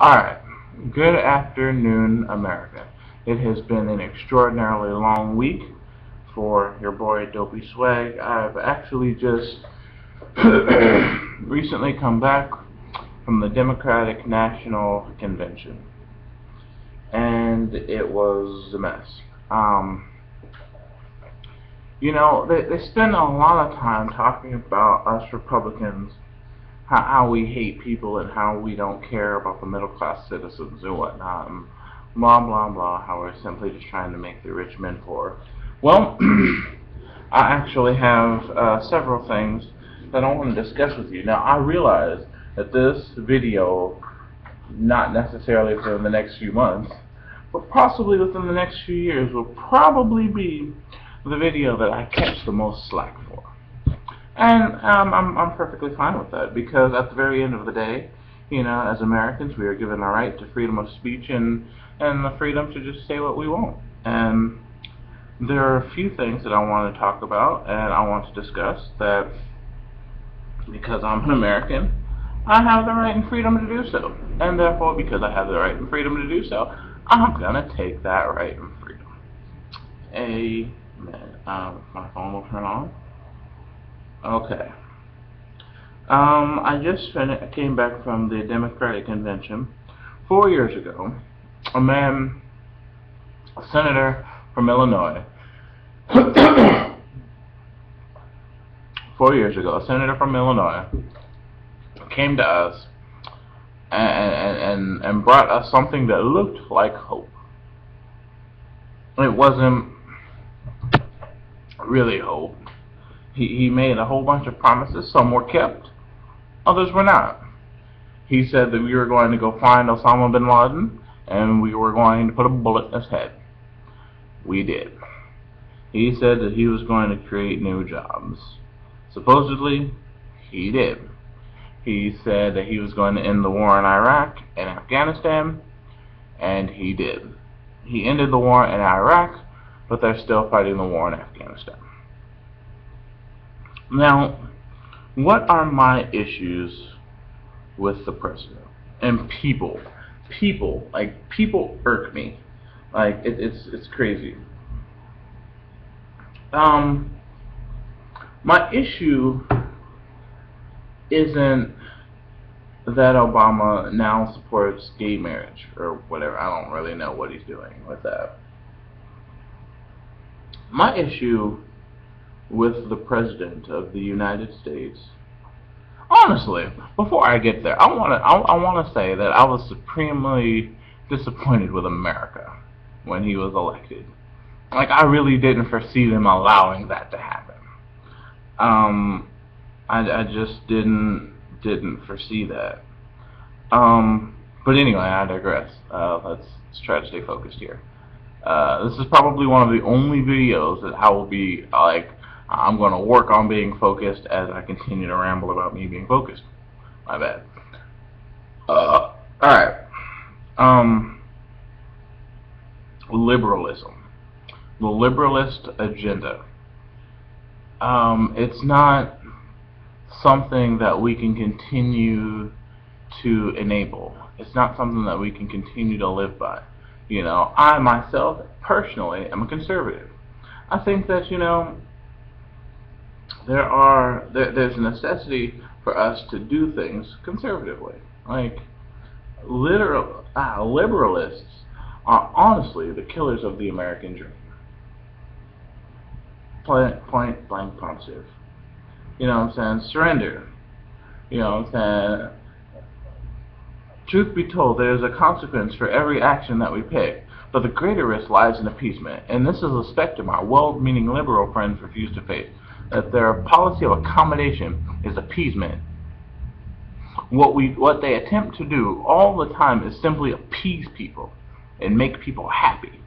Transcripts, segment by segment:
Alright, good afternoon, America. It has been an extraordinarily long week for your boy Dopey Swag. I've actually just recently come back from the Democratic National Convention, and it was a mess. They spend a lot of time talking about us Republicans, how we hate people and how we don't care about the middle class citizens and whatnot, and blah blah blah, how we're simply just trying to make the rich men poor. Well, I actually have several things that I want to discuss with you. Now, I realize that this video, not necessarily within the next few months, but possibly within the next few years, will probably be the video that I catch the most slack for. And I'm perfectly fine with that, because at the very end of the day, as Americans, we are given the right to freedom of speech and the freedom to just say what we want. And there are a few things that I want to talk about and I want to discuss that, because I'm an American, I have the right and freedom to do so. And therefore, because I have the right and freedom to do so, I'm going to take that right and freedom. Amen. My phone will turn on. Okay. I just came back from the Democratic Convention 4 years ago. A senator from Illinois, 4 years ago, a senator from Illinois came to us and brought us something that looked like hope. It wasn't really hope. He made a whole bunch of promises. Some were kept, others were not. He said that we were going to go find Osama bin Laden and we were going to put a bullet in his head. We did. He said that he was going to create new jobs. Supposedly, he did. He said that he was going to end the war in Iraq and Afghanistan, and he did. He ended the war in Iraq, but they're still fighting the war in Afghanistan. Now, what are my issues with the president and people? People irk me. Like, it's crazy. My issue isn't that Obama now supports gay marriage or whatever. I don't really know what he's doing with that. My issue with the President of the United States, honestly, before I get there, I want to say that I was supremely disappointed with America when he was elected. Like, I really didn't foresee them allowing that to happen. I just didn't foresee that. But anyway, I digress. Let's try to stay focused here. This is probably one of the only videos that I will be like, I'm going to work on being focused as I continue to ramble about me being focused. My bad. Alright. Liberalism. The liberalist agenda. It's not something that we can continue to enable. It's not something that we can continue to live by. I myself, personally, am a conservative. I think that, there's a necessity for us to do things conservatively. Like, liberalists are honestly the killers of the American dream. Point blank positive. You know what I'm saying? Surrender. You know what I'm saying? Truth be told, there is a consequence for every action that we pick, but the greater risk lies in appeasement, and this is a spectrum our well-meaning liberal friends refuse to face. That their policy of accommodation is appeasement. What they attempt to do all the time is simply appease people and make people happy.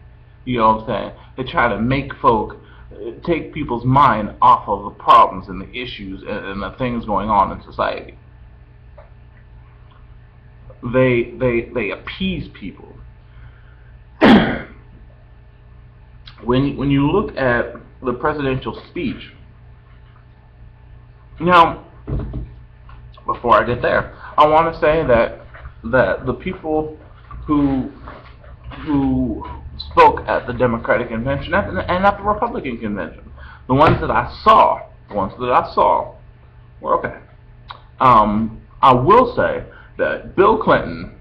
You know what I'm saying? They try to make take people's mind off of the problems and the issues and the things going on in society. They appease people. When you look at the presidential speech, now, before I get there, I want to say that that the people who spoke at the Democratic convention and at the Republican convention, the ones that I saw were okay. I will say that Bill Clinton,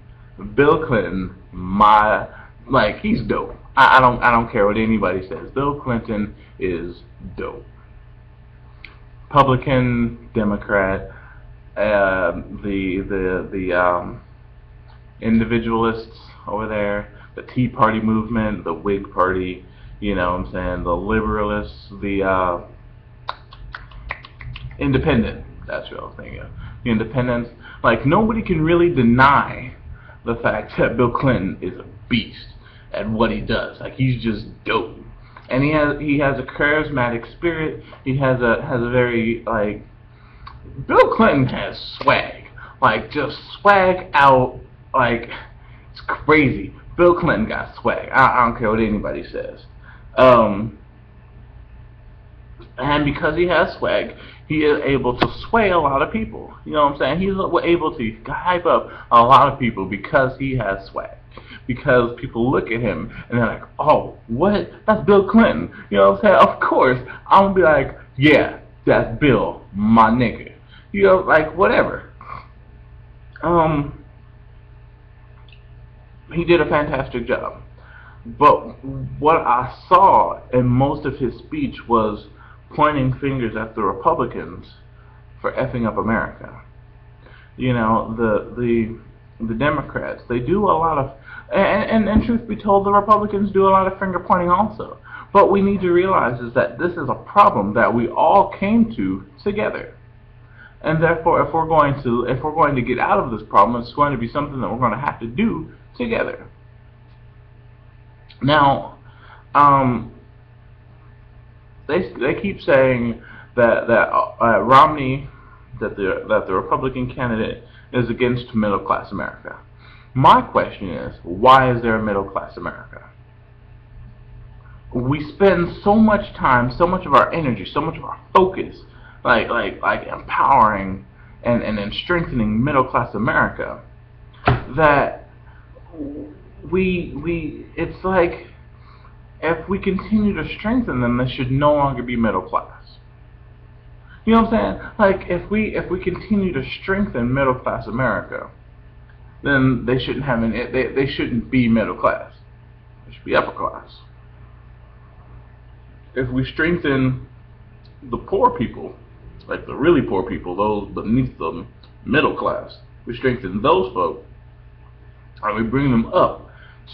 he's dope. I don't care what anybody says. Bill Clinton is dope. Republican, Democrat, the individualists over there, the Tea Party movement, the Whig Party, you know what I'm saying, the liberalists, the independent, that's what I was thinking of. The independents, like, nobody can really deny the fact that Bill Clinton is a beast at what he does. Like, he's just dope. And he has a charismatic spirit. He has a very, like, Bill Clinton has swag. Like, just swag out, like, it's crazy. Bill Clinton got swag. I don't care what anybody says. And because he has swag, he is able to sway a lot of people. You know what I'm saying? He's able to hype up a lot of people because he has swag. Because people look at him and they're like, oh, what? That's Bill Clinton. You know what I'm saying? Of course, I'm going to be like, yeah, that's Bill, my nigga. You know, like, whatever. He did a fantastic job. But what I saw in most of his speech was pointing fingers at the Republicans for effing up America. You know, the Democrats, they do a lot of, and truth be told, the Republicans do a lot of finger pointing also. But we need to realize is that this is a problem that we all came to together. And therefore, if we're going to get out of this problem, it's going to be something that we're going to have to do together. Now, they keep saying that Romney, that the Republican candidate is against middle class America. My question is, why is there a middle class America? We spend so much time, so much of our energy, so much of our focus, like empowering and strengthening middle class America, that it's like, if we continue to strengthen them, they should no longer be middle class. You know what I'm saying? Like, if we continue to strengthen middle class America, then they shouldn't have they shouldn't be middle class. They should be upper class. If we strengthen the poor people, like the really poor people, those beneath the middle class, we strengthen those folk, and we bring them up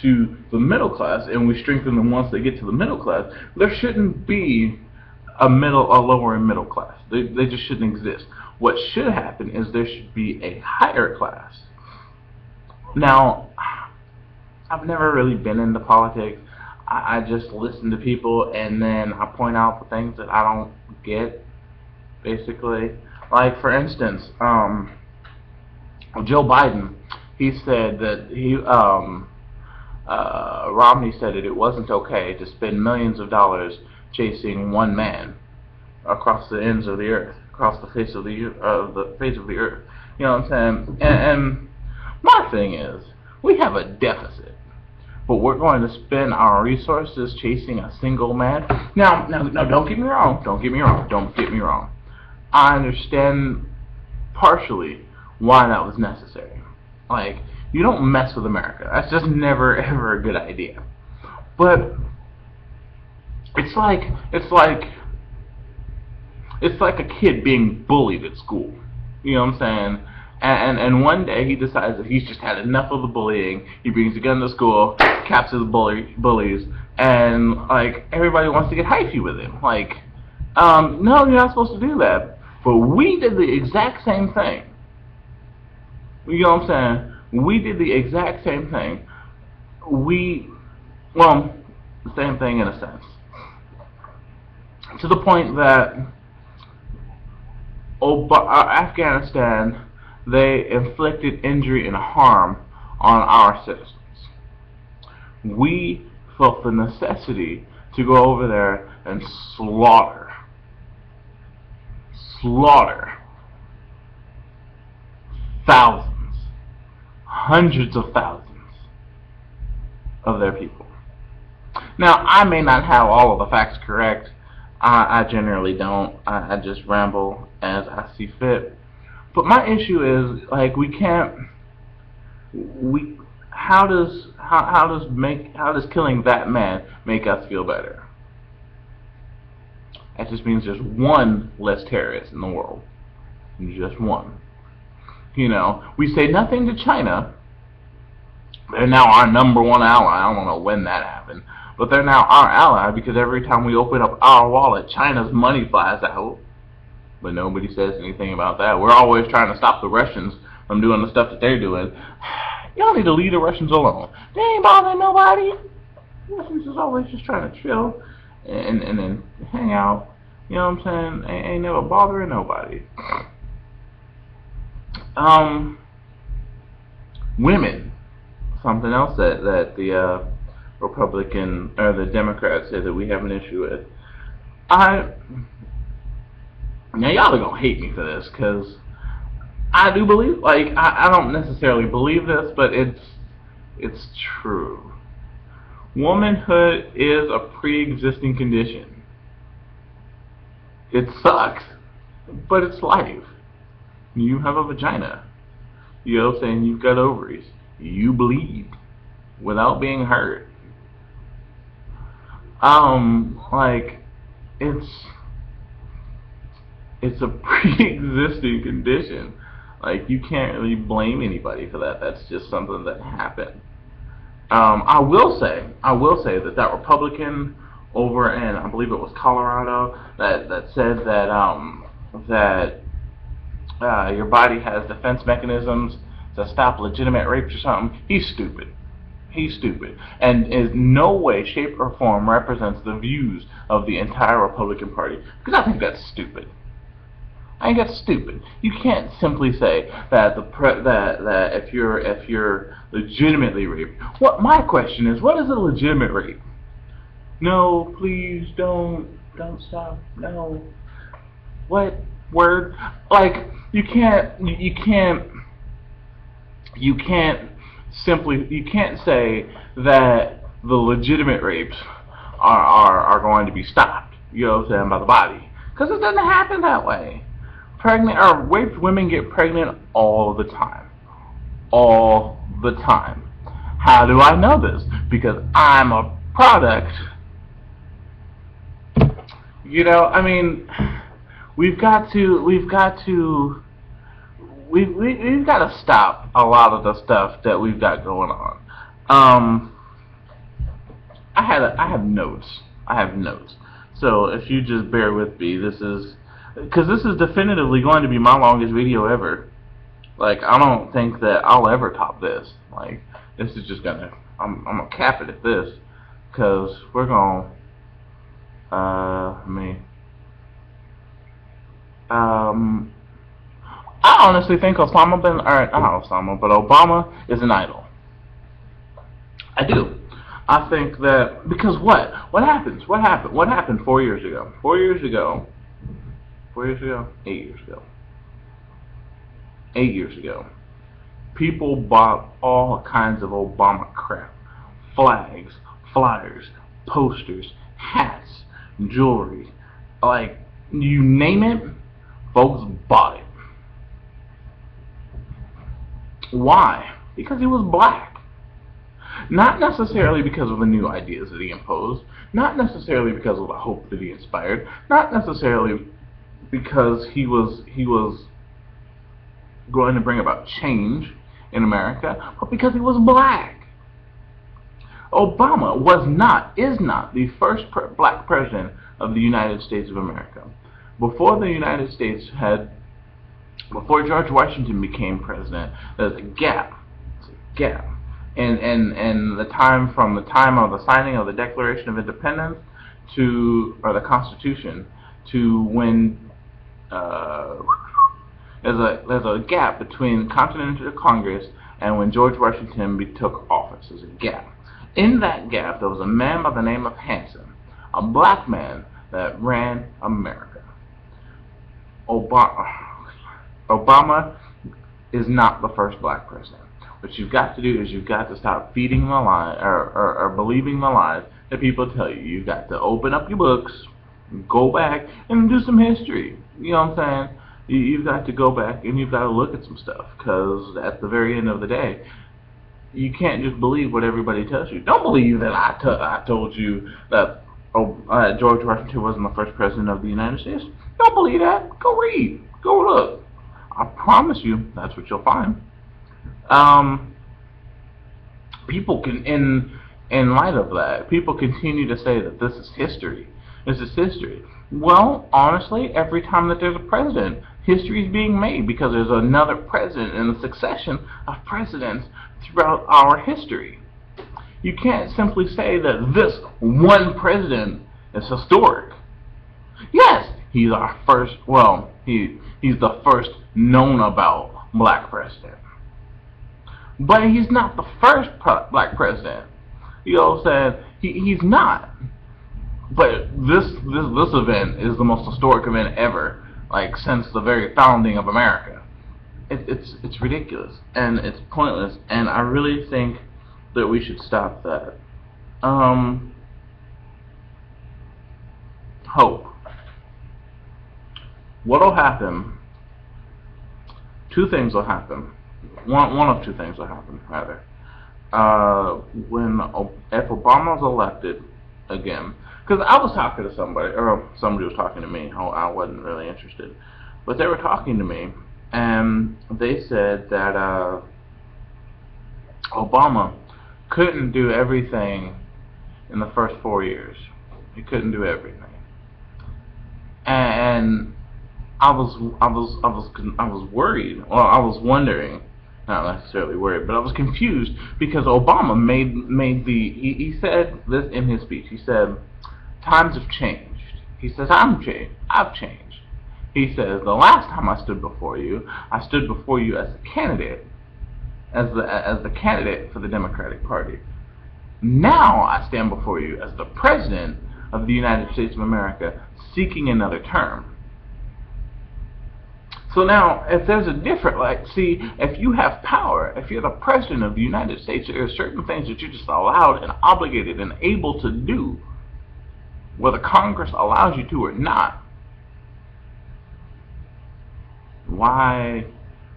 to the middle class, and we strengthen them once they get to the middle class, there shouldn't be a lower and middle class. They just shouldn't exist. What should happen is there should be a higher class. Now, I've never really been into politics. I just listen to people and then I point out the things that I don't get, basically. Like, for instance, Joe Biden, he said that Romney said that it wasn't okay to spend millions of dollars chasing one man across the ends of the earth, across the face of the earth. You know what I'm saying? And my thing is, we have a deficit, but we're going to spend our resources chasing a single man. Now, don't get me wrong. Don't get me wrong. I understand partially why that was necessary. Like, you don't mess with America. That's just never ever a good idea. But it's like a kid being bullied at school. You know what I'm saying? And one day he decides that he's just had enough of the bullying. He brings a gun to school, captures the bullies, and like, everybody wants to get hyphy with him. Like, no, you're not supposed to do that. But we did the exact same thing. You know what I'm saying? We did the exact same thing. Well, the same thing in a sense. To the point that Afghanistan, they inflicted injury and harm on our citizens. We felt the necessity to go over there and slaughter thousands, hundreds of thousands of their people. Now, I may not have all of the facts correct. I generally don't. I just ramble as I see fit. But my issue is, like, we can't. How does killing that man make us feel better? That just means there's one less terrorist in the world. Just one. You know, we say nothing to China. They're now our #1 ally. I don't know when that happened, but they're now our ally because every time we open up our wallet, China's money flies out. But nobody says anything about that. We're always trying to stop the Russians from doing the stuff that they're doing. Y'all need to leave the Russians alone. They ain't bothering nobody. The Russians is always just trying to chill and then hang out. You know what I'm saying? Ain't never bothering nobody. Women. Something else that the Republican or the Democrats say that we have an issue with. Now y'all are gonna hate me for this, cause I do believe, like, I don't necessarily believe this, but it's true. Womanhood is a pre-existing condition. It sucks, but it's life. You have a vagina. You know what I'm saying? You've got ovaries. You bleed without being hurt. Like, it's a pre-existing condition. Like, you can't really blame anybody for that. That's just something that happened. I will say that Republican over in, I believe it was Colorado, that said that your body has defense mechanisms to stop legitimate rapes or something. He's stupid. He's stupid, and in no way, shape, or form represents the views of the entire Republican Party. Because I think that's stupid. I think that's stupid. You can't simply say that that if you're legitimately raped. What my question is, what is a legitimate rape? No, please don't stop. No. What word? Like, you can't say that the legitimate rapes are going to be stopped. You know what I'm saying, by the body, because it doesn't happen that way. Pregnant or raped women get pregnant all the time. All the time. How do I know this? Because I'm a product. You know, I mean, we've got to stop a lot of the stuff that we've got going on. I have notes. So if you just bear with me, because this is definitively going to be my longest video ever. Like, I don't think that I'll ever top this. Like, this is just gonna, I'm gonna cap it at this, because we're gonna, I honestly think Obama is an idol. I do. I think that, because what happened 4 years ago? 4 years ago? 8 years ago. 8 years ago. People bought all kinds of Obama crap. Flags, flyers, posters, hats, jewelry. Like, you name it, folks bought it. Why? Because he was black. Not necessarily because of the new ideas that he imposed, not necessarily because of the hope that he inspired, not necessarily because he was going to bring about change in America, but because he was black. Obama is not the first black president of the United States of America. Before George Washington became president, there's a gap. And the time from the time of the signing of the Declaration of Independence or the Constitution, to when there's a gap between Continental Congress and when George Washington took office. There's a gap. In that gap, there was a man by the name of Hanson, a black man that ran America. Obama is not the first black president. What you've got to do is you've got to stop feeding the lie, or believing the lies that people tell you. You've got to open up your books, go back, and do some history. You know what I'm saying? You've got to go back and you've got to look at some stuff, because at the very end of the day, you can't just believe what everybody tells you. Don't believe that I told you that George Washington wasn't the first president of the United States. Don't believe that. Go read. Go look. I promise you, that's what you'll find. People can, in light of that, people continue to say that this is history. This is history. Well, honestly, every time that there's a president, history is being made, because there's another president in a succession of presidents throughout our history. You can't simply say that this one president is historic. Yes, he's our first, well, he's the first known about black president. But he's not the first black president. You know what I'm saying? He's not. But this event is the most historic event ever, like since the very founding of America. It's ridiculous, and it's pointless, and I really think that we should stop that. Hope. What'll happen? Two things will happen. One of two things will happen, rather. If Obama's elected again, because I was talking to somebody, or somebody was talking to me. I wasn't really interested, but they were talking to me, and they said that Obama couldn't do everything in the first 4 years. He couldn't do everything, and I was worried. Well, I was wondering, not necessarily worried, but I was confused, because Obama he said this in his speech. He said, times have changed. He says, I've changed. He says, the last time I stood before you as a candidate, as the candidate for the Democratic Party. Now I stand before you as the President of the United States of America, seeking another term. So now, if there's a different, if you have power, if you're the President of the United States, there are certain things that you're just allowed and obligated and able to do, whether Congress allows you to or not. Why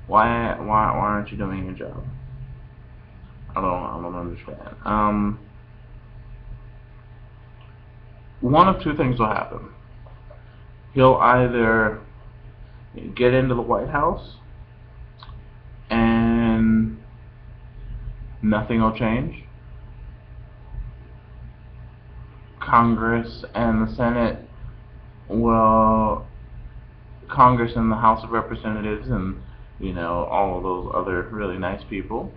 aren't you doing your job? I don't understand. One of two things will happen. He'll either get into the White House and nothing will change. Congress and the Senate Congress and the House of Representatives, and all of those other really nice people,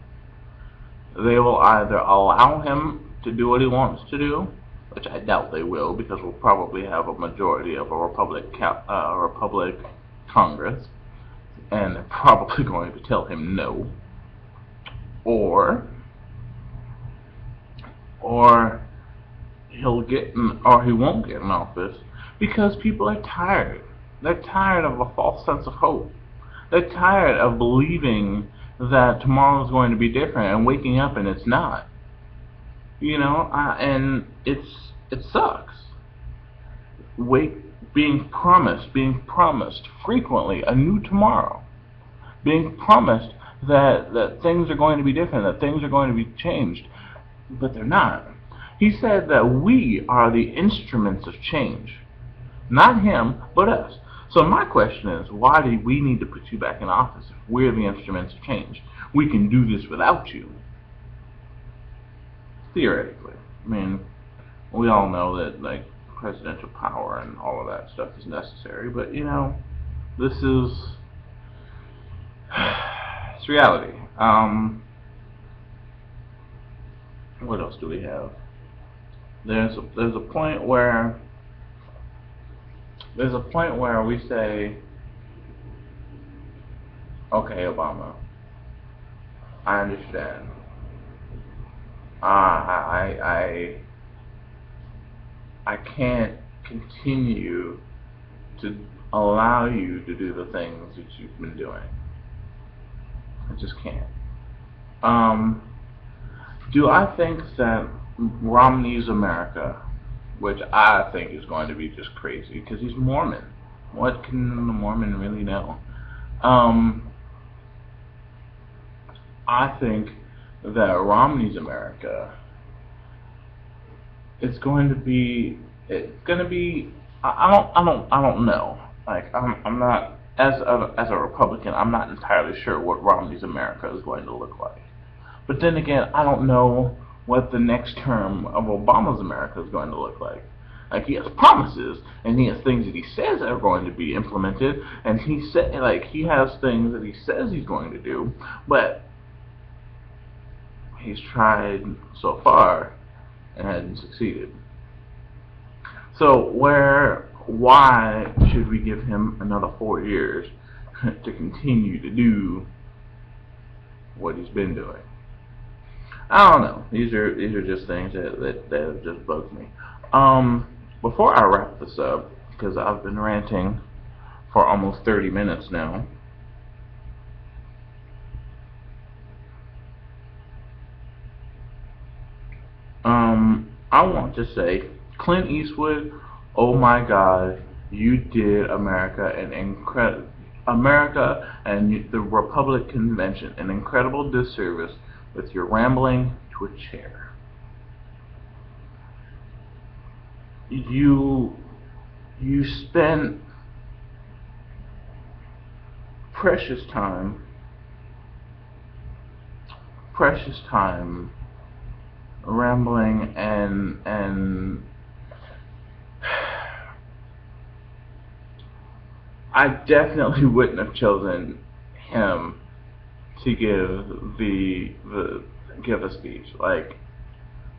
they will either allow him to do what he wants to do, which I doubt they will, because we'll probably have a majority of a Republic Congress, and they're probably going to tell him no, or he won't get in office, because people are tired. They're tired of a false sense of hope. They're tired of believing that tomorrow's going to be different and waking up and it's not. And it sucks. Being promised frequently a new tomorrow. Being promised that things are going to be different, that things are going to be changed, but they're not. He said that we are the instruments of change. Not him, but us. So my question is, why do we need to put you back in office if we're the instruments of change? We can do this without you. Theoretically. I mean, we all know that, presidential power and all of that stuff is necessary, but, this is... it's reality. What else do we have? There's a point where we say, okay, Obama, I understand. I can't continue to allow you to do the things that you've been doing. I just can't. Um, do I think that Romney's America, which I think is going to be just crazy because he's Mormon. What can the Mormon really know? Um, I think that Romney's America it's going to be it's going to be I don't know. Like I'm not as a Republican, I'm not entirely sure what Romney's America is going to look like. But then again, I don't know what the next term of Obama's America is going to look like. Like he has promises and he has things that he says are going to be implemented, and he has things that he says he's going to do, but he's tried so far and hadn't succeeded. So why should we give him another 4 years to continue to do what he's been doing? I don't know. These are just things that have just bugged me. Before I wrap this up, because I've been ranting for almost 30 minutes now. I want to say, Clint Eastwood, oh my God, you did America and the Republic Convention an incredible disservice with your rambling to a chair. You spent precious time rambling and I definitely wouldn't have chosen him to give a speech. Like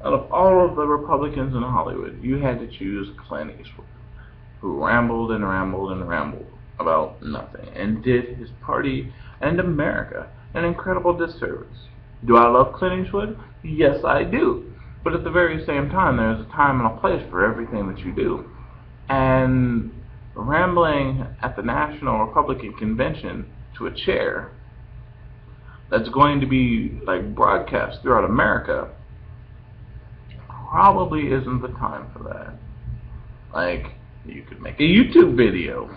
out of all of the Republicans in Hollywood, you had to choose Clint Eastwood, who rambled and rambled and rambled about nothing and did his party and America an incredible disservice. Do I love Clint Eastwood? Yes, I do. But at the very same time, there's a time and a place for everything that you do. And rambling at the National Republican Convention to a chair that's going to be like broadcast throughout America probably isn't the time for that. Like, you could make a YouTube video.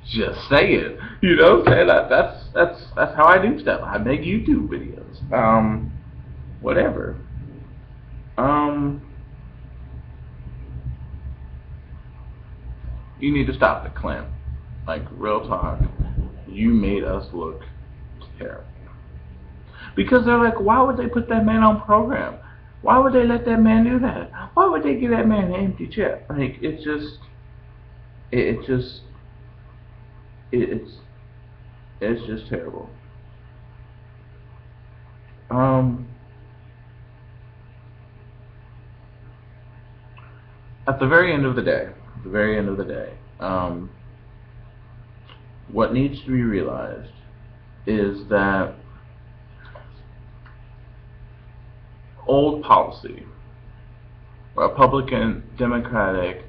Just say it. You know, say that. That's how I do stuff. I make YouTube videos. Whatever. You need to stop it, Clint. Like, real talk. You made us look terrible. Because they're like, why would they put that man on program? Why would they let that man do that? Why would they give that man an empty chair? Like, it's just terrible. At the very end of the day, what needs to be realized is that old policy, Republican, Democratic,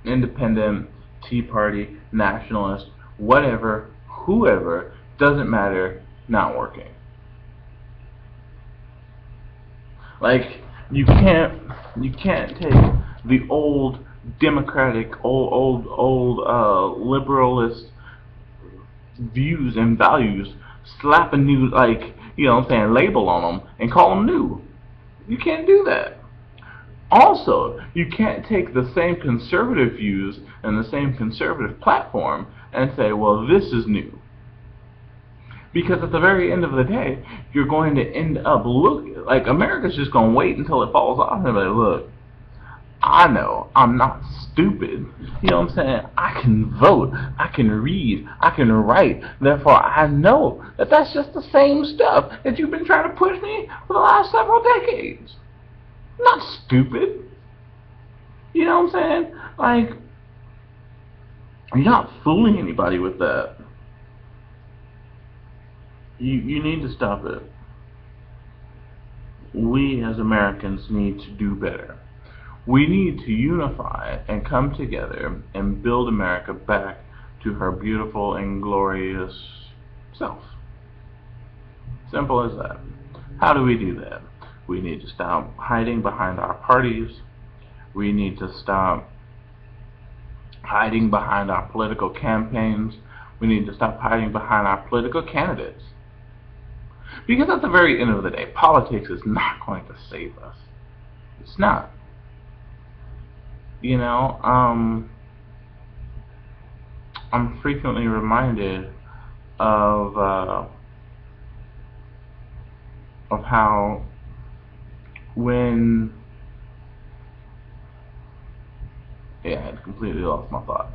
independent, Tea Party, nationalist, whatever, whoever, doesn't matter, not working. Like, you can't take the old Democratic, old liberalist views and values, slap a new, like, you know what I'm saying, label on them and call them new. You can't do that. Also, you can't take the same conservative views and the same conservative platform and say, well, this is new. Because at the very end of the day, you're going to end up like America's just going to wait until it falls off and be like, look, I know I'm not stupid. You know what I'm saying? I can vote, I can read, I can write. Therefore, I know that that's just the same stuff that you've been trying to push me for the last several decades. I'm not stupid. You know what I'm saying? Like, you're not fooling anybody with that. You need to stop it. We as Americans need to do better. We need to unify and come together and build America back to her beautiful and glorious self. Simple as that. How do we do that? We need to stop hiding behind our parties. We need to stop hiding behind our political campaigns. We need to stop hiding behind our political candidates. Because at the very end of the day, politics is not going to save us. It's not. You know, I'm frequently reminded of how when yeah, I completely lost my thought.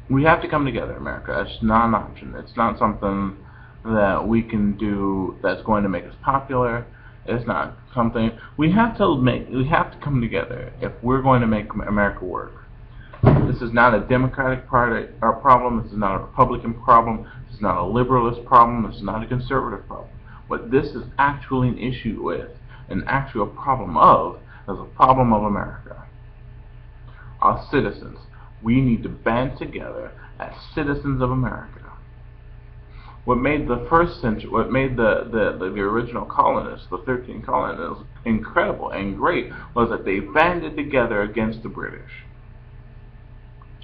We have to come together, America. It's not an option. It's not something that we can do that's going to make us popular. It's not something we have to make. We have to come together if we're going to make America work. This is not a Democratic party or problem. This is not a Republican problem. This is not a liberalist problem. This is not a conservative problem. What this is actually an issue with, an actual problem of, is a problem of America. Our citizens. We need to band together as citizens of America. What made the first century, what made the original colonists, the 13 colonists, incredible and great was that they banded together against the British.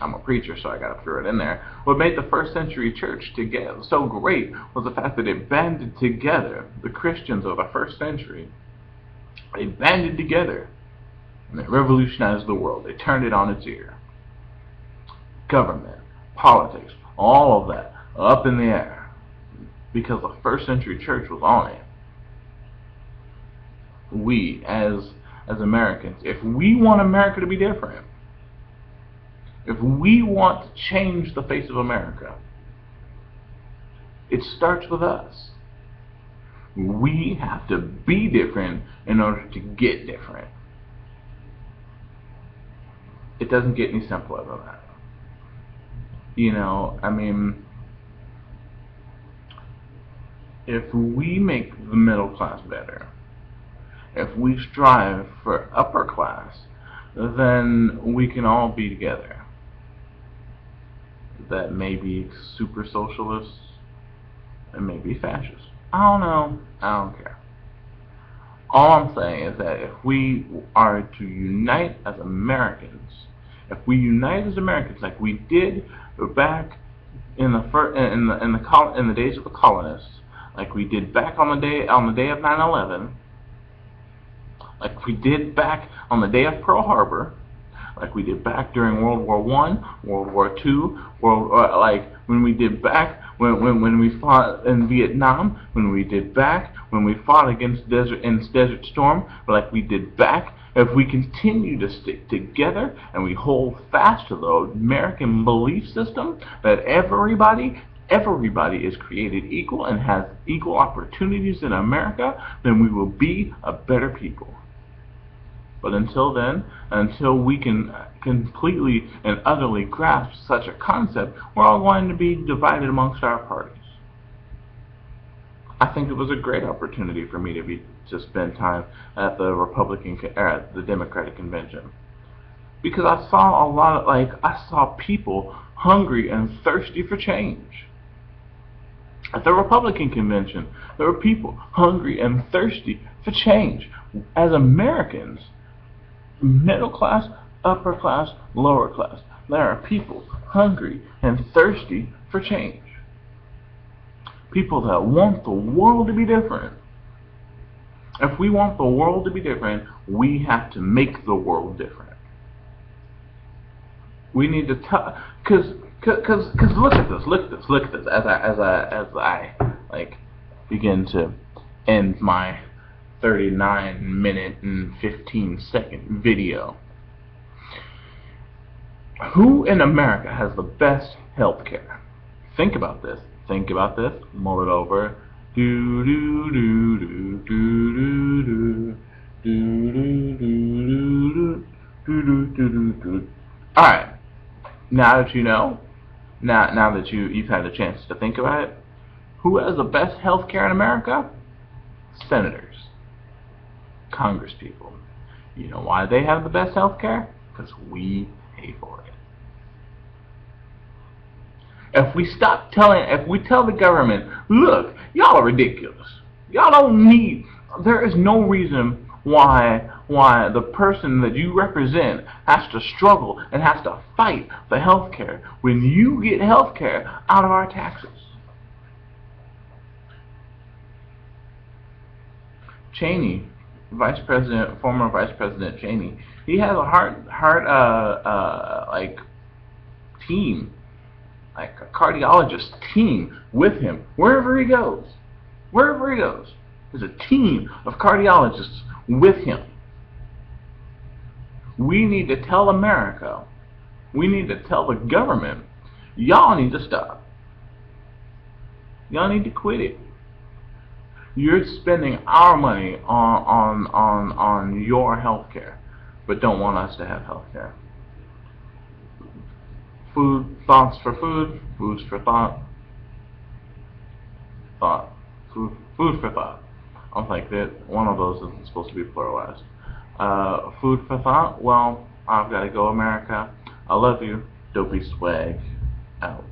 I'm a preacher, so I got to throw it in there. What made the first century church together so great was the fact that it banded together. The Christians of the first century, they banded together and they revolutionized the world. They turned it on its ear. Government, politics, all of that up in the air because the first century church was on it. We, as Americans, if we want America to be different, if we want to change the face of America, it starts with us. We have to be different in order to get different. It doesn't get any simpler than that. You know, I mean, if we make the middle class better, if we strive for upper class, then we can all be together. That may be super socialists, and maybe fascists. I don't know. I don't care. All I'm saying is that if we are to unite as Americans, if we unite as Americans like we did back in the days of the colonists, like we did back on the day of 9/11, like we did back on the day of Pearl Harbor, like we did back during World War I, World War II, like when we did back when we fought in Vietnam, when we did back when we fought against Desert Storm, like we did back. If we continue to stick together and we hold fast to the American belief system that everybody is created equal and has equal opportunities in America, then we will be a better people. But until then, until we can completely and utterly grasp such a concept, we're all going to be divided amongst our parties. I think it was a great opportunity for me to spend time at the Democratic convention, because I saw people hungry and thirsty for change. At the Republican convention, there were people hungry and thirsty for change. As Americans, middle class, upper class, lower class, there are people hungry and thirsty for change. People that want the world to be different. If we want the world to be different, we have to make the world different. We need to because look at this as I like begin to end my 39-minute and 15-second video. Who in America has the best health care? Think about this. Think about this. Mull it over. Do do do do do do do do do do do do. All right. Now that you know, now that you've had a chance to think about it, who has the best health care in America? Senators, Congresspeople. You know why they have the best health care? Because we pay for it. If we tell the government, look, y'all are ridiculous. Y'all don't need. There is no reason why the person that you represent has to struggle and has to fight for health care when you get health care out of our taxes. Cheney, former Vice President Cheney, he has a like team, like a cardiologist team with him wherever he goes. Wherever he goes, there's a team of cardiologists with him. We need to tell America, we need to tell the government, y'all need to stop. Y'all need to quit it. You're spending our money on your health care, but don't want us to have health care. Thoughts for food, foods for thought. Food for thought. I don't think that one of those isn't supposed to be pluralized. Food for thought. Well, I've got to go, America. I love you. Dopey swag out.